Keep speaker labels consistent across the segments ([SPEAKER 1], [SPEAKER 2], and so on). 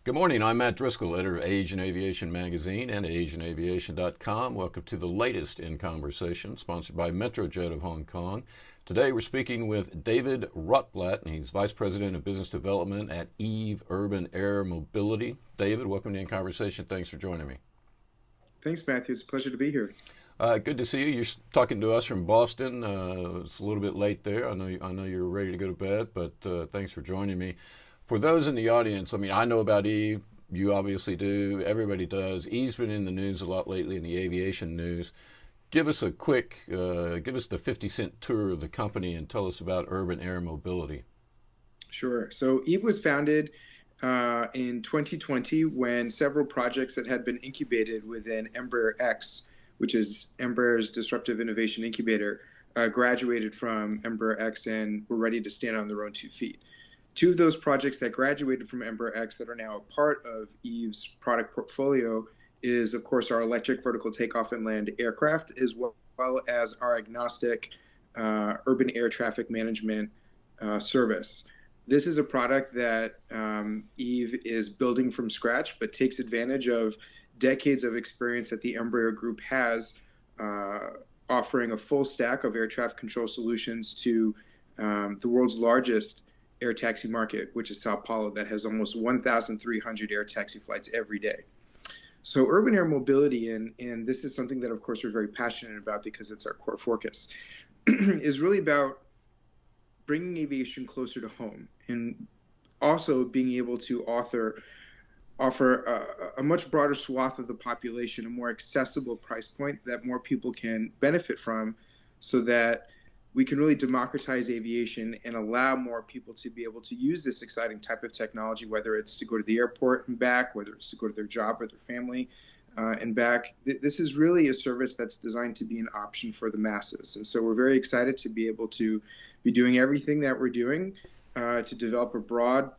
[SPEAKER 1] Good morning. I'm Matt Driskill, editor of Age and Aviation magazine and ageandaviation.com. Welcome to the latest In Conversation, sponsored by Metrojet of Hong Kong. Today we're speaking with David Rottblatt, and he's Vice President of Business Development at Eve Urban Air Mobility. David, welcome to In Conversation. Thanks for joining me.
[SPEAKER 2] Thanks, Matthew. It's a pleasure to be here.
[SPEAKER 1] Good to see you. You're talking to us from Boston. It's a little bit late there. I know you're ready to go to bed, but thanks for joining me. For those in the audience, I know about Eve. You obviously do. Everybody does. Eve's been in the news a lot lately, in the aviation news. Give us the 50-cent tour of the company and tell us about urban air mobility.
[SPEAKER 2] Sure. So Eve was founded in 2020 when several projects that had been incubated within EmbraerX, which is Embraer's disruptive innovation incubator, graduated from EmbraerX and were ready to stand on their own 2 feet. 2 of those projects that graduated from EmbraerX that are now a part of Eve's product portfolio is, of course, our electric vertical takeoff and land aircraft, as well as our agnostic urban air traffic management service. This is a product that Eve is building from scratch, but takes advantage of decades of experience that the Embraer Group has, offering a full stack of air traffic control solutions to the world's largest air taxi market, which is Sao Paulo, that has almost 1,300 air taxi flights every day. So urban air mobility, and this is something that, of course, we're very passionate about because it's our core focus, is really about bringing aviation closer to home and also being able to offer a much broader swath of the population, a more accessible price point that more people can benefit from, so that we can really democratize aviation and allow more people to be able to use this exciting type of technology, whether it's to go to the airport and back, whether it's to go to their job or their family and back. This is really a service that's designed to be an option for the masses. And so we're very excited to be able to be doing everything that we're doing to develop a broad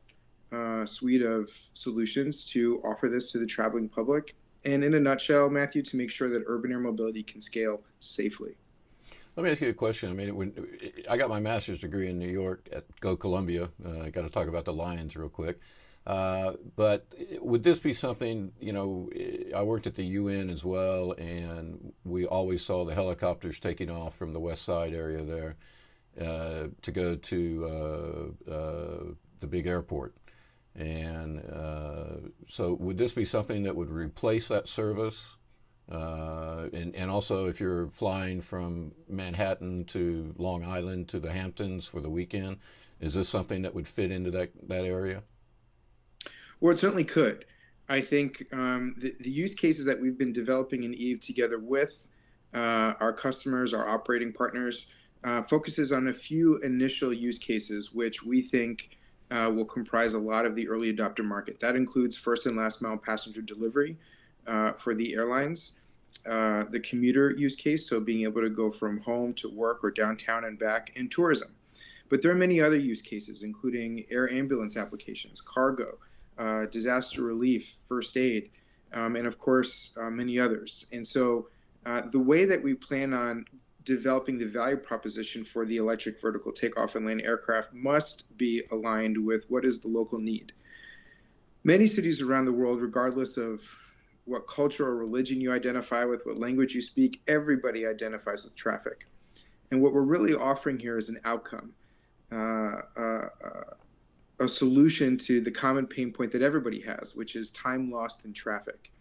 [SPEAKER 2] suite of solutions to offer this to the traveling public. And in a nutshell, Matthew, to make sure that urban air mobility can scale safely.
[SPEAKER 1] Let me ask you a question. When I got my master's degree in New York at Columbia, I got to talk about the Lions real quick. But would this be something, I worked at the UN as well, and we always saw the helicopters taking off from the west side area there to go to the big airport. And so would this be something that would replace that service? And also, if you're flying from Manhattan to Long Island to the Hamptons for the weekend, is this something that would fit into that area?
[SPEAKER 2] Well, it certainly could. I think the use cases that we've been developing in Eve together with our customers, our operating partners, focuses on a few initial use cases, which we think will comprise a lot of the early adopter market. That includes first and last mile passenger delivery for the airlines, the commuter use case, so being able to go from home to work or downtown and back, and tourism. But there are many other use cases, including air ambulance applications, cargo, disaster relief, first aid, and of course, many others. And so the way that we plan on developing the value proposition for the electric vertical takeoff and land aircraft must be aligned with what is the local need. Many cities around the world, regardless of what culture or religion you identify with, what language you speak, everybody identifies with traffic. And what we're really offering here is an outcome, a solution to the common pain point that everybody has, which is time lost in traffic.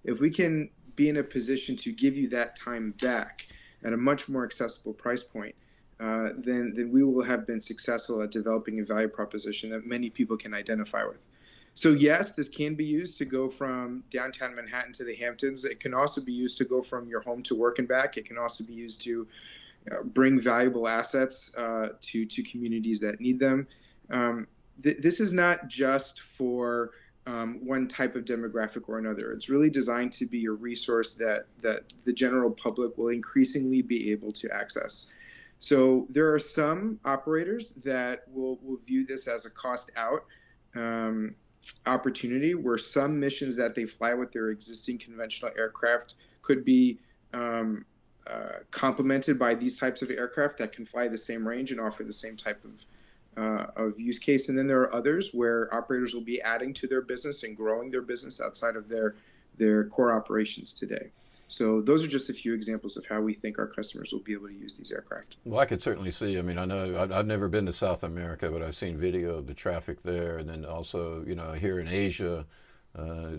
[SPEAKER 2] If we can be in a position to give you that time back at a much more accessible price point, then we will have been successful at developing a value proposition that many people can identify with. So yes, this can be used to go from downtown Manhattan to the Hamptons. It can also be used to go from your home to work and back. It can also be used to bring valuable assets to communities that need them. This is not just for one type of demographic or another. It's really designed to be a resource that the general public will increasingly be able to access. So there are some operators that will view this as a cost out opportunity, where some missions that they fly with their existing conventional aircraft could be complemented by these types of aircraft that can fly the same range and offer the same type of use case. And then there are others where operators will be adding to their business and growing their business outside of their core operations today. So those are just a few examples of how we think our customers will be able to use these aircraft.
[SPEAKER 1] Well, I could certainly see. I mean, I know I've never been to South America, but I've seen video of the traffic there, and then also, here in Asia,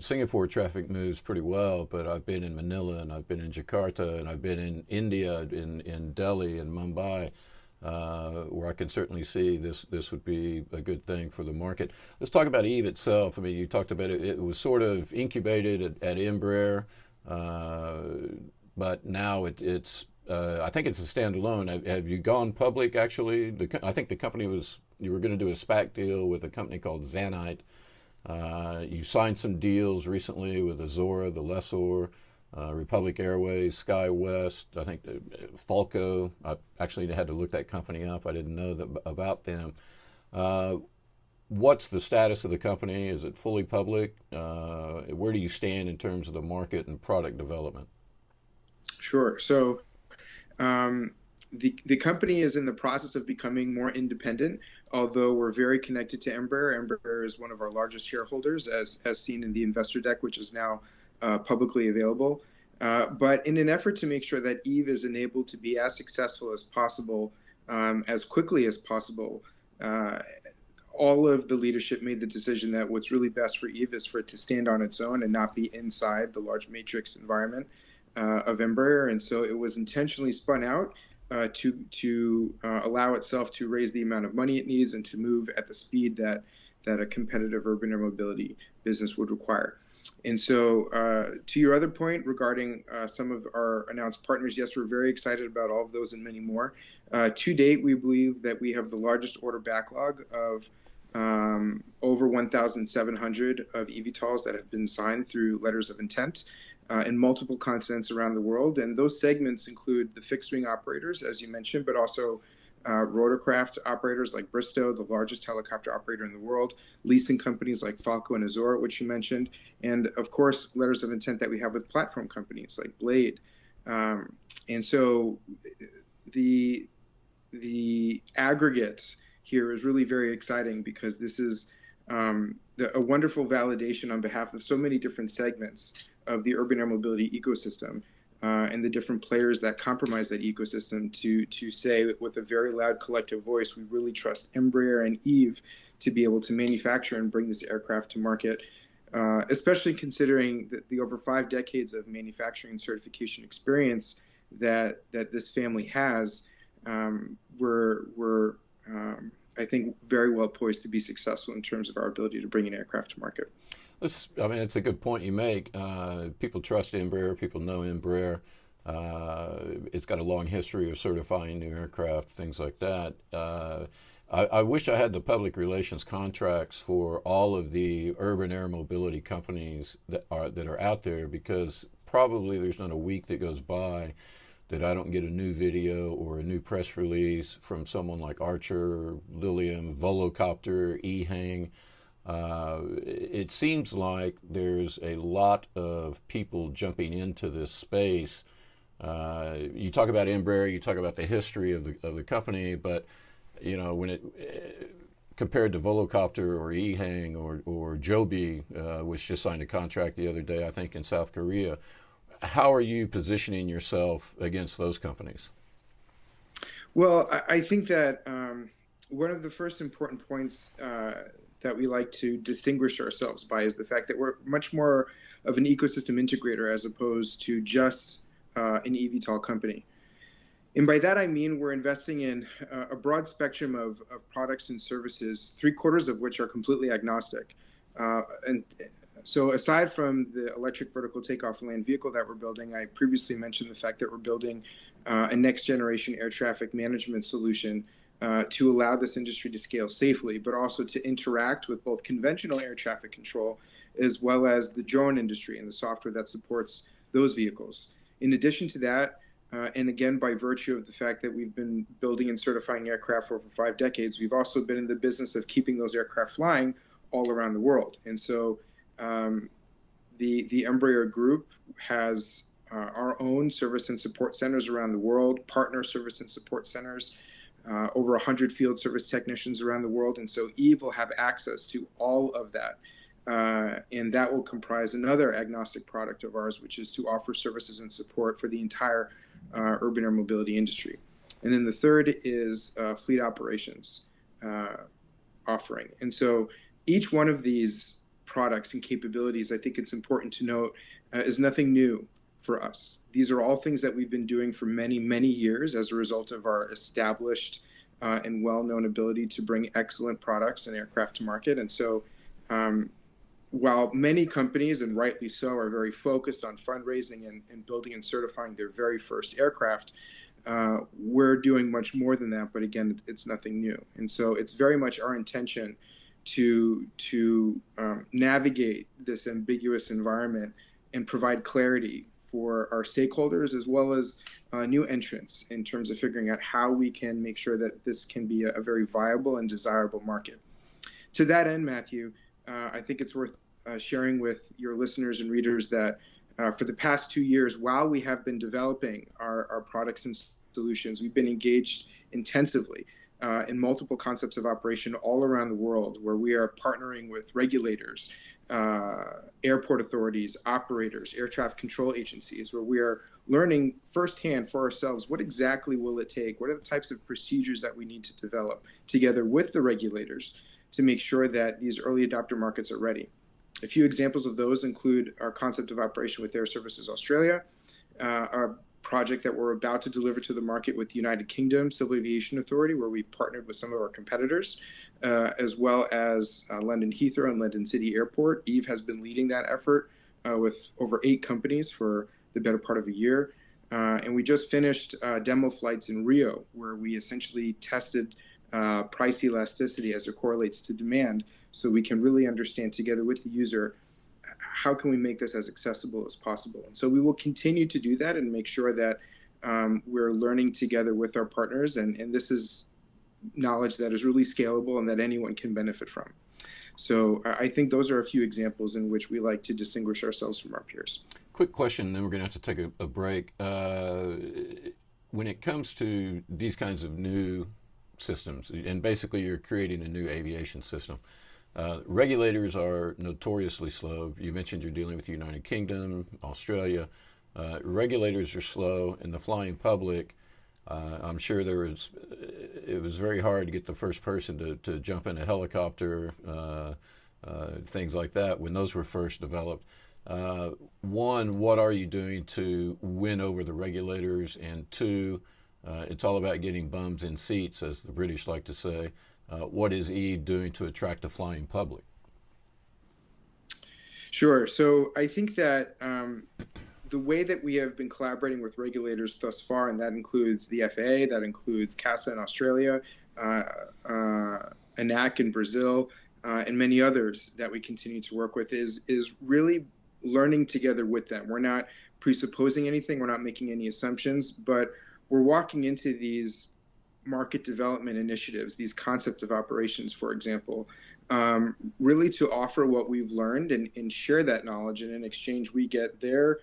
[SPEAKER 1] Singapore traffic moves pretty well. But I've been in Manila, and I've been in Jakarta, and I've been in India, in Delhi and Mumbai, where I can certainly see this would be a good thing for the market. Let's talk about Eve itself. I mean, you talked about it. It was sort of incubated at Embraer. But now it's I think it's a standalone. Have you gone public, actually? I think the company you were going to do a SPAC deal with a company called Zanite. You signed some deals recently with Azora, the lessor, Republic Airways, SkyWest, I think Falco. I actually had to look that company up. I didn't know about them. What's the status of the company? Is it fully public? Where do you stand in terms of the market and product development?
[SPEAKER 2] Sure. So the company is in the process of becoming more independent, although we're very connected to Embraer. Embraer is one of our largest shareholders, as seen in the investor deck, which is now publicly available. But in an effort to make sure that Eve is enabled to be as successful as possible, as quickly as possible, all of the leadership made the decision that what's really best for Eve is for it to stand on its own and not be inside the large matrix environment of Embraer. And so it was intentionally spun out to allow itself to raise the amount of money it needs and to move at the speed that a competitive urban air mobility business would require. And so to your other point regarding some of our announced partners, yes, we're very excited about all of those and many more. To date, we believe that we have the largest order backlog of over 1,700 of eVTOLs that have been signed through letters of intent in multiple continents around the world. And those segments include the fixed-wing operators, as you mentioned, but also rotorcraft operators like Bristow, the largest helicopter operator in the world, leasing companies like Falco and Azora, which you mentioned, and of course, letters of intent that we have with platform companies like Blade. And so the aggregate here is really very exciting because this is a wonderful validation on behalf of so many different segments of the urban air mobility ecosystem and the different players that compromise that ecosystem to say with a very loud collective voice, we really trust Embraer and Eve to be able to manufacture and bring this aircraft to market, especially considering the over 5 decades of manufacturing and certification experience that this family has. We're I think, very well poised to be successful in terms of our ability to bring an aircraft to market.
[SPEAKER 1] It's a good point you make. People trust Embraer. People know Embraer. It's got a long history of certifying new aircraft, things like that. I wish I had the public relations contracts for all of the urban air mobility companies that are out there, because probably there's not a week that goes by that I don't get a new video or a new press release from someone like Archer, Lilium, Volocopter, eHang. It seems like there's a lot of people jumping into this space. You talk about Embraer, you talk about the history of the company, but when it compared to Volocopter or eHang or Joby, which just signed a contract the other day, I think, in South Korea. How are you positioning yourself against those companies?
[SPEAKER 2] Well, I think that one of the first important points that we like to distinguish ourselves by is the fact that we're much more of an ecosystem integrator as opposed to just an eVTOL company. And by that, I mean we're investing in a broad spectrum of products and services, 3/4 of which are completely agnostic. So aside from the electric vertical takeoff land vehicle that we're building, I previously mentioned the fact that we're building a next generation air traffic management solution to allow this industry to scale safely, but also to interact with both conventional air traffic control as well as the drone industry and the software that supports those vehicles. In addition to that, and again, by virtue of the fact that we've been building and certifying aircraft for over 5 decades, we've also been in the business of keeping those aircraft flying all around the world. And so the Embraer Group has our own service and support centers around the world, partner service and support centers, over 100 field service technicians around the world. And so Eve will have access to all of that. And that will comprise another agnostic product of ours, which is to offer services and support for the entire urban air mobility industry. And then the third is fleet operations offering. And so each one of these products and capabilities, I think it's important to note, is nothing new for us. These are all things that we've been doing for many, many years as a result of our established and well-known ability to bring excellent products and aircraft to market. And so while many companies, and rightly so, are very focused on fundraising and building and certifying their very first aircraft, we're doing much more than that. But again, it's nothing new. And so it's very much our intention to navigate this ambiguous environment and provide clarity for our stakeholders as well as new entrants in terms of figuring out how we can make sure that this can be a very viable and desirable market. To that end, Matthew, I think it's worth sharing with your listeners and readers that for the past 2 years, while we have been developing our products and solutions, we've been engaged intensively in multiple concepts of operation all around the world, where we are partnering with regulators, airport authorities, operators, air traffic control agencies, where we are learning firsthand for ourselves what exactly will it take, what are the types of procedures that we need to develop together with the regulators to make sure that these early adopter markets are ready. A few examples of those include our concept of operation with Air Services Australia, our project that we're about to deliver to the market with the United Kingdom Civil Aviation Authority, where we've partnered with some of our competitors, as well as London Heathrow and London City Airport. Eve has been leading that effort with over 8 companies for the better part of a year. And we just finished demo flights in Rio, where we essentially tested price elasticity as it correlates to demand, so we can really understand together with the user how can we make this as accessible as possible. And so we will continue to do that and make sure that we're learning together with our partners, and this is knowledge that is really scalable and that anyone can benefit from. So I think those are a few examples in which we like to distinguish ourselves from our peers.
[SPEAKER 1] Quick question, then we're going to have to take a break. When it comes to these kinds of new systems, and basically you're creating a new aviation system, regulators are notoriously slow. You mentioned you're dealing with the United Kingdom, Australia. Regulators are slow, and the flying public, I'm sure it was very hard to get the first person to jump in a helicopter, things like that, when those were first developed. One, what are you doing to win over the regulators? And two, it's all about getting bums in seats, as the British like to say. What is Eve doing to attract the flying public?
[SPEAKER 2] Sure. So I think that the way that we have been collaborating with regulators thus far, and that includes the FAA, that includes CASA in Australia, ANAC in Brazil, and many others that we continue to work with, is really learning together with them. We're not presupposing anything, we're not making any assumptions, but we're walking into these market development initiatives, these concept of operations, for example, really to offer what we've learned and share that knowledge. And in exchange, we get their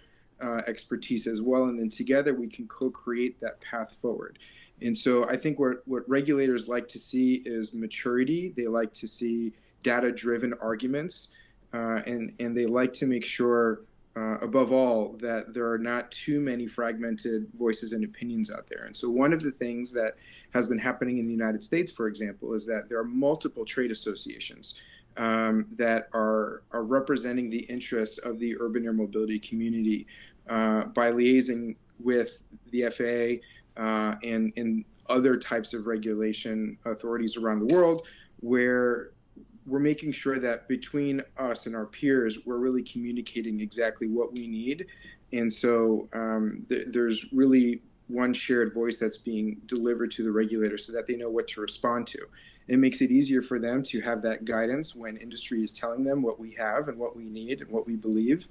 [SPEAKER 2] expertise as well. And then together we can co-create that path forward. And so I think what regulators like to see is maturity. They like to see data-driven arguments. And they like to make sure, above all, that there are not too many fragmented voices and opinions out there. And so one of the things that has been happening in the United States, for example, is that there are multiple trade associations that are representing the interests of the urban air mobility community by liaising with the FAA and other types of regulation authorities around the world, where we're making sure that between us and our peers, we're really communicating exactly what we need. And so there's really one shared voice that's being delivered to the regulators so that they know what to respond to. It makes it easier for them to have that guidance when industry is telling them what we have and what we need and what we believe.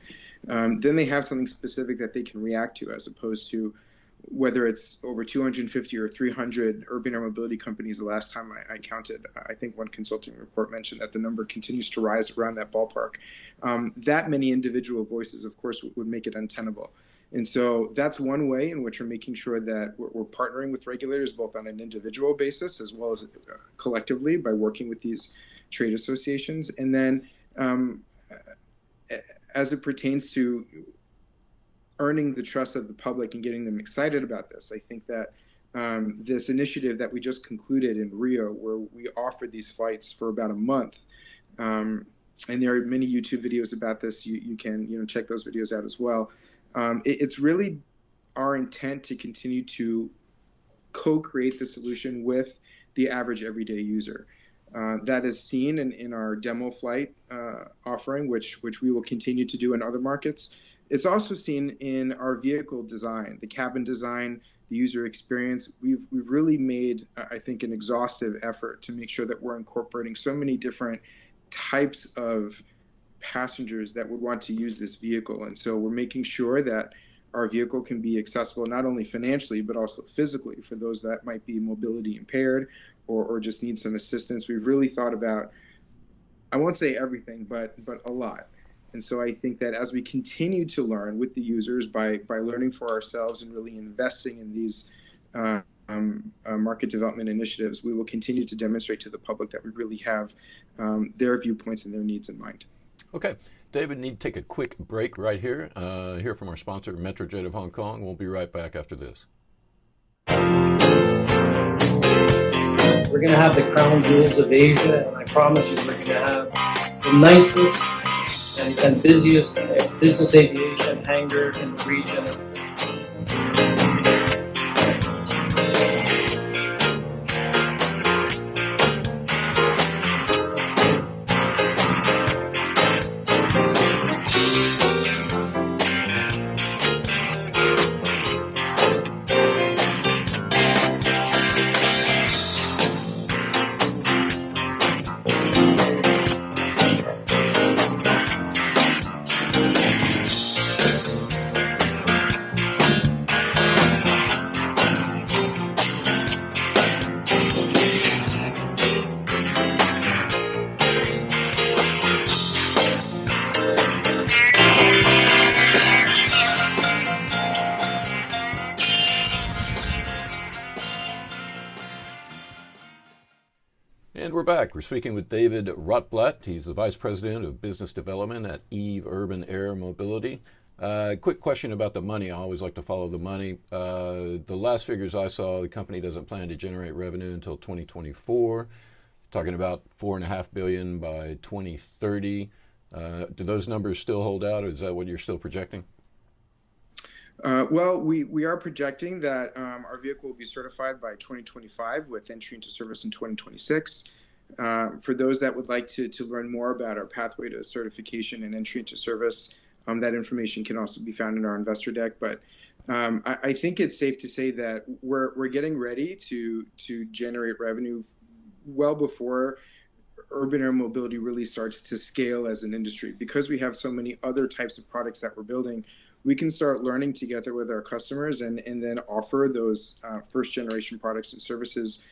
[SPEAKER 2] Then they have something specific that they can react to, as opposed to whether it's over 250 or 300 urban air mobility companies. The last time I counted, I think one consulting report mentioned that the number continues to rise around that ballpark. That many individual voices, of course, would make it untenable. And so that's one way in which we're making sure that we're partnering with regulators, both on an individual basis as well as collectively by working with these trade associations. And then as it pertains to earning the trust of the public and getting them excited about this, I think that this initiative that we just concluded in Rio, where we offered these flights for about a month, and there are many YouTube videos about this. You can check those videos out as well. It's really our intent to continue to co-create the solution with the average everyday user. That is seen in our demo flight offering, which we will continue to do in other markets. It's also seen in our vehicle design, the cabin design, the user experience. We've really made, I think, an exhaustive effort to make sure that we're incorporating so many different types of passengers that would want to use this vehicle. And so we're making sure that our vehicle can be accessible not only financially, but also physically for those that might be mobility impaired or just need some assistance. We've really thought about, I won't say everything, but a lot. And so I think that as we continue to learn with the users by learning for ourselves and really investing in these market development initiatives, we will continue to demonstrate to the public that we really have their viewpoints and their needs in mind.
[SPEAKER 1] Okay. David, need to take a quick break right here. Hear from our sponsor, Metrojet of Hong Kong. We'll be right back after this.
[SPEAKER 3] We're going to have the crown jewels of Asia, and I promise you we're going to have the nicest and busiest business aviation hangar in the region.
[SPEAKER 1] And we're back. We're speaking with David Rottblatt. He's the Vice President of Business Development at Eve Urban Air Mobility. Quick question about the money. I always like to follow the money. The last figures I saw, the company doesn't plan to generate revenue until 2024. Talking about $4.5 billion by 2030. Do those numbers still hold out, or is that what you're still projecting?
[SPEAKER 2] Well, we are projecting that our vehicle will be certified by 2025 with entry into service in 2026. For those that would like to learn more about our pathway to certification and entry into service, that information can also be found in our investor deck. But I think it's safe to say that we're getting ready to generate revenue well before urban air mobility really starts to scale as an industry. Because we have so many other types of products that we're building, we can start learning together with our customers and then offer those first generation products and services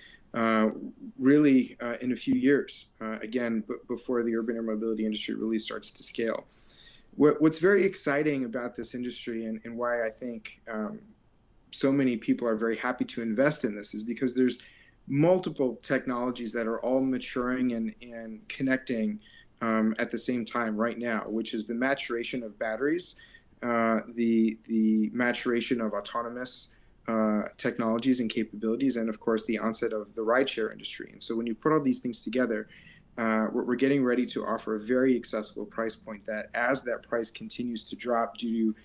[SPEAKER 2] really in a few years, again, before the urban air mobility industry really starts to scale. What's very exciting about this industry and why I think so many people are very happy to invest in this is because there's multiple technologies that are all maturing and connecting at the same time right now, which is the maturation of batteries, the maturation of autonomous technologies and capabilities, and of course the onset of the rideshare industry. And so when you put all these things together, we're getting ready to offer a very accessible price point that as that price continues to drop due to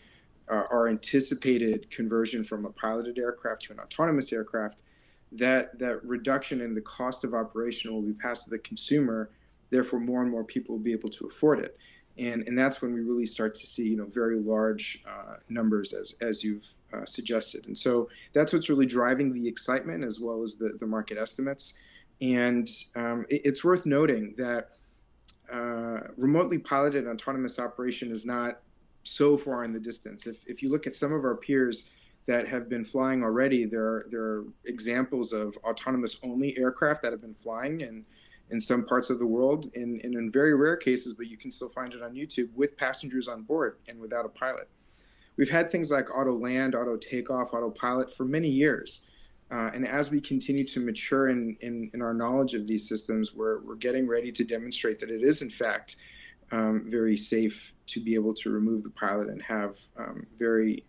[SPEAKER 2] our anticipated conversion from a piloted aircraft to an autonomous aircraft, that reduction in the cost of operation will be passed to the consumer. Therefore, more and more people will be able to afford it. And that's when we really start to see, very large numbers as you've suggested. And so that's what's really driving the excitement as well as the market estimates. And it's worth noting that remotely piloted autonomous operation is not so far in the distance. If you look at some of our peers that have been flying already, there are examples of autonomous only aircraft that have been flying in some parts of the world, and in very rare cases, but you can still find it on YouTube, with passengers on board and without a pilot. we've had things like auto land, auto takeoff, autopilot for many years. And as we continue to mature in our knowledge of these systems, we're getting ready to demonstrate that it is, in fact, very safe to be able to remove the pilot and have very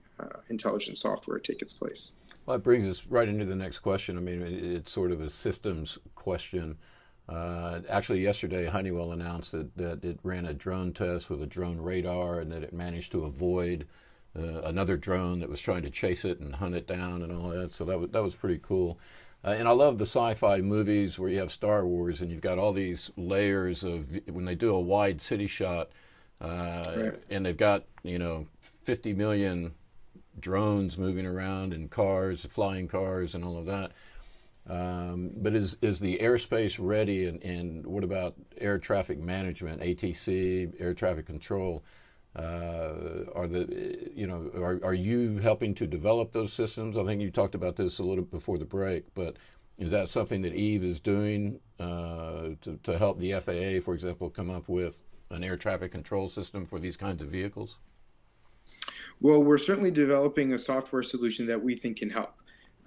[SPEAKER 2] intelligent software take its place.
[SPEAKER 1] Well, that brings us right into the next question. I mean, it's sort of a systems question. Actually, yesterday, Honeywell announced that it ran a drone test with a drone radar and that it managed to avoid another drone that was trying to chase it and hunt it down and all that. So that was pretty cool. And I love the sci-fi movies where you have Star Wars and you've got all these layers of, when they do a wide city shot,
[SPEAKER 2] Right.
[SPEAKER 1] and they've got, 50 million drones moving around and cars, flying cars and all of that. But is the airspace ready, and what about air traffic management, ATC, air traffic control? Are you helping to develop those systems? I think you talked about this a little before the break, but is that something that Eve is doing to help the FAA, for example, come up with an air traffic control system for these kinds of vehicles?
[SPEAKER 2] Well, we're certainly developing a software solution that we think can help.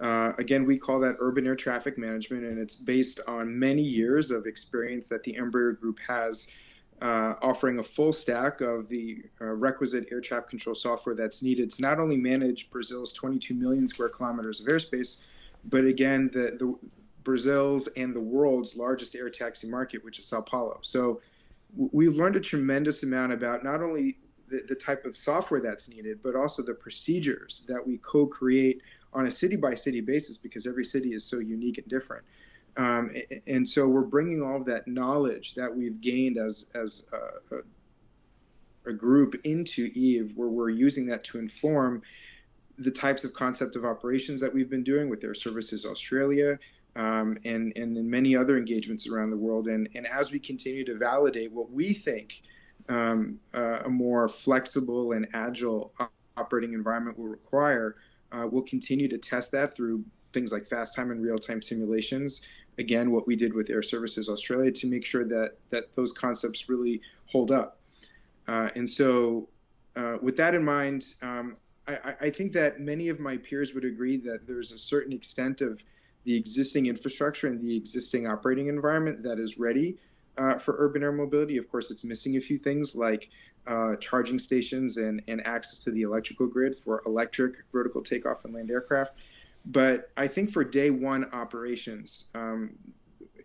[SPEAKER 2] Again, we call that urban air traffic management, and it's based on many years of experience that the Embraer Group has offering a full stack of the requisite air traffic control software that's needed to not only manage Brazil's 22 million square kilometers of airspace, but again, the Brazil's and the world's largest air taxi market, which is Sao Paulo. So we've learned a tremendous amount about not only the type of software that's needed, but also the procedures that we co-create on a city-by-city basis, because every city is so unique and different. And so we're bringing all of that knowledge that we've gained as a group into Eve, where we're using that to inform the types of concept of operations that we've been doing with Air Services Australia, and in many other engagements around the world. And as we continue to validate what we think a more flexible and agile operating environment will require, we'll continue to test that through things like fast time and real-time simulations. Again, what we did with Air Services Australia, to make sure that those concepts really hold up. And so with that in mind, I think that many of my peers would agree that there's a certain extent of the existing infrastructure and the existing operating environment that is ready for urban air mobility. Of course, it's missing a few things like charging stations and access to the electrical grid for electric vertical takeoff and land aircraft. But I think for day one operations,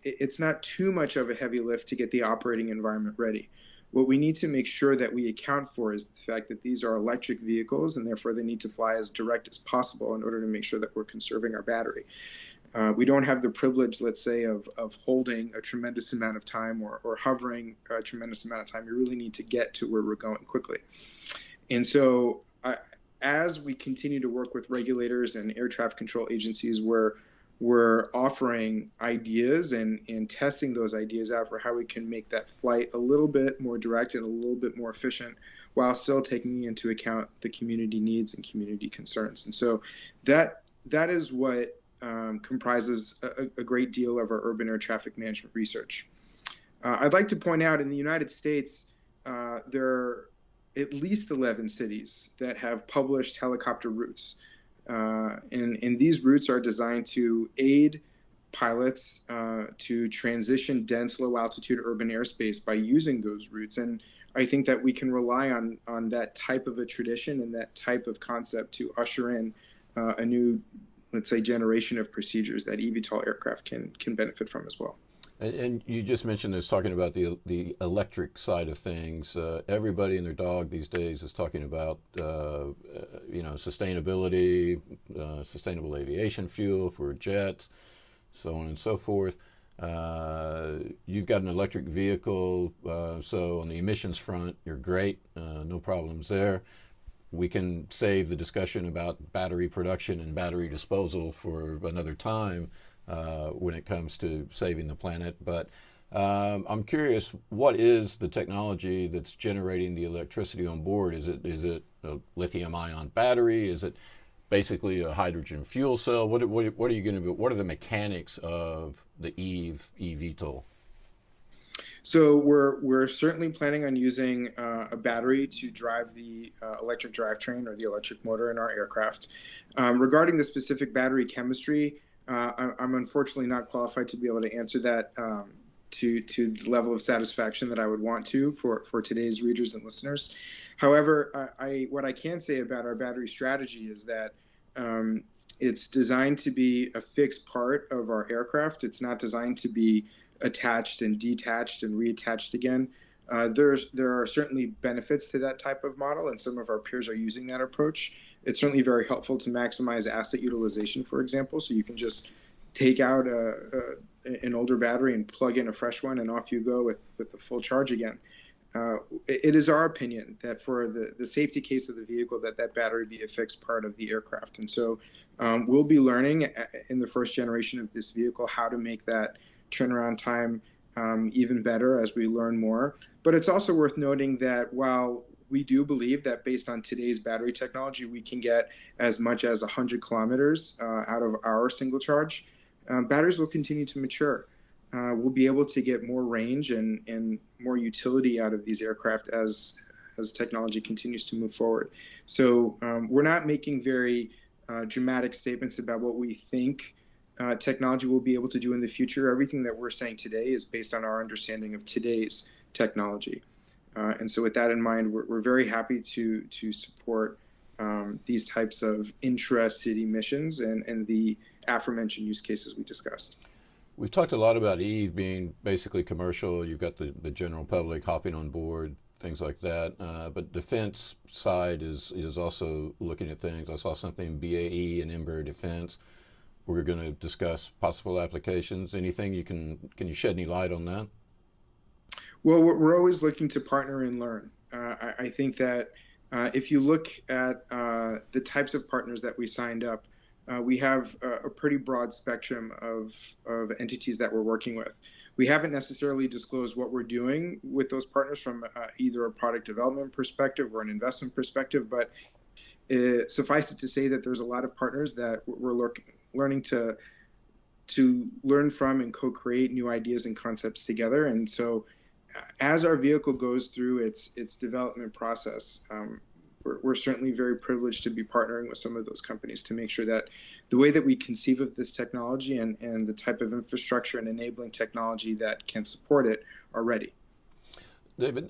[SPEAKER 2] it's not too much of a heavy lift to get the operating environment ready. What we need to make sure that we account for is the fact that these are electric vehicles, and therefore they need to fly as direct as possible in order to make sure that we're conserving our battery. We don't have the privilege, let's say, of holding a tremendous amount of time or hovering a tremendous amount of time. You really need to get to where we're going quickly. And so as we continue to work with regulators and air traffic control agencies, we're offering ideas and testing those ideas out for how we can make that flight a little bit more direct and a little bit more efficient, while still taking into account the community needs and community concerns. And so that is what comprises a great deal of our urban air traffic management research. I'd like to point out, in the United States, there are at least 11 cities that have published helicopter routes. And these routes are designed to aid pilots to transition dense, low-altitude urban airspace by using those routes. And I think that we can rely on that type of a tradition and that type of concept to usher in a new, let's say, generation of procedures that eVTOL aircraft can benefit from as well.
[SPEAKER 1] And you just mentioned this, talking about the electric side of things. Everybody and their dog these days is talking about sustainability, sustainable aviation fuel for jets, so on and so forth. You've got an electric vehicle, so on the emissions front, you're great, no problems there. We can save the discussion about battery production and battery disposal for another time when it comes to saving the planet. But I'm curious, what is the technology that's generating the electricity on board? Is it a lithium-ion battery? Is it basically a hydrogen fuel cell? What are you going to do? What are the mechanics of the Eve eVTOL?
[SPEAKER 2] So we're certainly planning on using a battery to drive the electric drivetrain or the electric motor in our aircraft. Regarding the specific battery chemistry, I'm unfortunately not qualified to be able to answer that to the level of satisfaction that I would want to for today's readers and listeners. However, what I can say about our battery strategy is that it's designed to be a fixed part of our aircraft. It's not designed to be attached and detached and reattached again. There are certainly benefits to that type of model, and some of our peers are using that approach. It's certainly very helpful to maximize asset utilization, for example, so you can just take out an older battery and plug in a fresh one, and off you go with the full charge again. It is our opinion that for the safety case of the vehicle, that battery be a fixed part of the aircraft. And so we'll be learning in the first generation of this vehicle how to make that turnaround time even better as we learn more. But it's also worth noting that while we do believe that based on today's battery technology, we can get as much as 100 kilometers out of our single charge, batteries will continue to mature. We'll be able to get more range and more utility out of these aircraft as technology continues to move forward. So we're not making very dramatic statements about what we think technology will be able to do in the future. Everything that we're saying today is based on our understanding of today's technology. And so with that in mind, we're very happy to support these types of intra-city missions and the aforementioned use cases we discussed.
[SPEAKER 1] We've talked a lot about Eve being basically commercial. You've got the general public hopping on board, things like that. But defense side is also looking at things. I saw something BAE and Embraer Defense. We're going to discuss possible applications. Anything can you shed any light on that?
[SPEAKER 2] Well, we're always looking to partner and learn. I think that if you look at the types of partners that we signed up, we have a pretty broad spectrum of entities that we're working with. We haven't necessarily disclosed what we're doing with those partners from either a product development perspective or an investment perspective, but suffice it to say that there's a lot of partners that we're learning to learn from and co-create new ideas and concepts together. And so as our vehicle goes through its development process, we're certainly very privileged to be partnering with some of those companies to make sure that the way that we conceive of this technology and the type of infrastructure and enabling technology that can support it are ready.
[SPEAKER 1] David,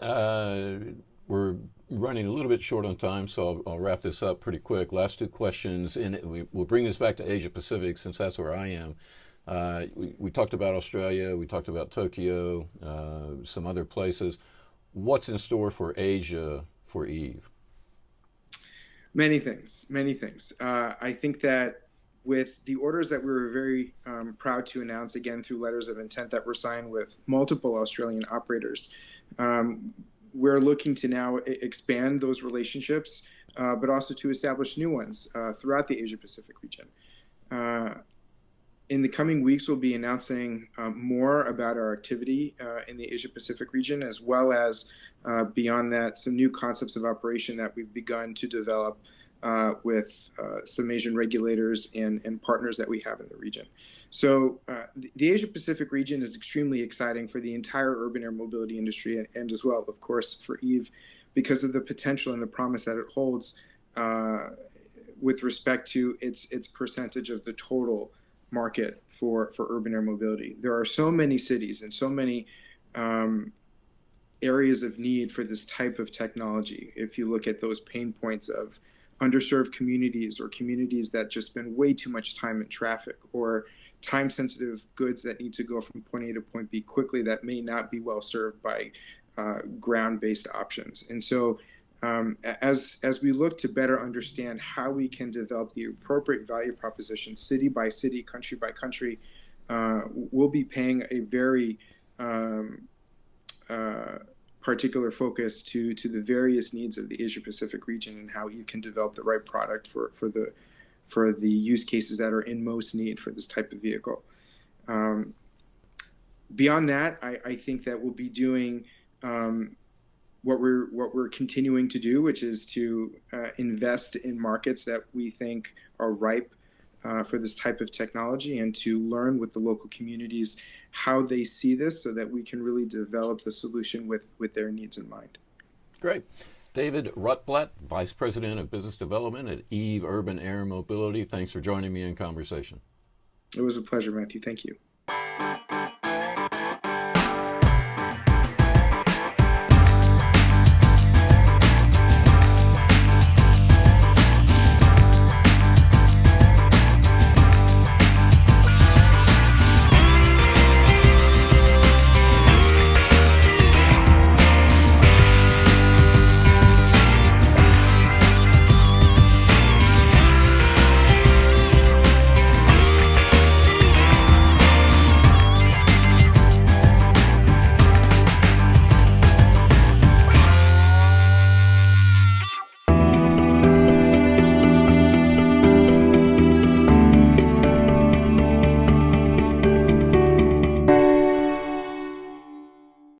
[SPEAKER 1] we're running a little bit short on time, so I'll wrap this up pretty quick. Last two questions, and we'll bring this back to Asia Pacific since that's where I am. We talked about Australia, we talked about Tokyo, some other places. What's in store for Asia for Eve?
[SPEAKER 2] Many things. I think that with the orders that we were very proud to announce, again, through letters of intent that were signed with multiple Australian operators, we're looking to now expand those relationships, but also to establish new ones throughout the Asia-Pacific region. In the coming weeks, we'll be announcing more about our activity in the Asia-Pacific region, as well as beyond that, some new concepts of operation that we've begun to develop with some Asian regulators and partners that we have in the region. So the Asia-Pacific region is extremely exciting for the entire urban air mobility industry and as well, of course, for Eve, because of the potential and the promise that it holds with respect to its percentage of the total market for urban air mobility. There are so many cities and so many areas of need for this type of technology. If you look at those pain points of underserved communities or communities that just spend way too much time in traffic, or time-sensitive goods that need to go from point A to point B quickly that may not be well served by ground-based options. And so as we look to better understand how we can develop the appropriate value proposition city by city, country by country, we'll be paying a very particular focus to the various needs of the Asia-Pacific region and how you can develop the right product for the use cases that are in most need for this type of vehicle. Beyond that, I think that we'll be doing what we're continuing to do, which is to invest in markets that we think are ripe for this type of technology, and to learn with the local communities how they see this so that we can really develop the solution with their needs in mind.
[SPEAKER 1] Great. David Rottblatt, Vice President of Business Development at Eve Urban Air Mobility. Thanks for joining me in conversation.
[SPEAKER 2] It was a pleasure, Matthew. Thank you.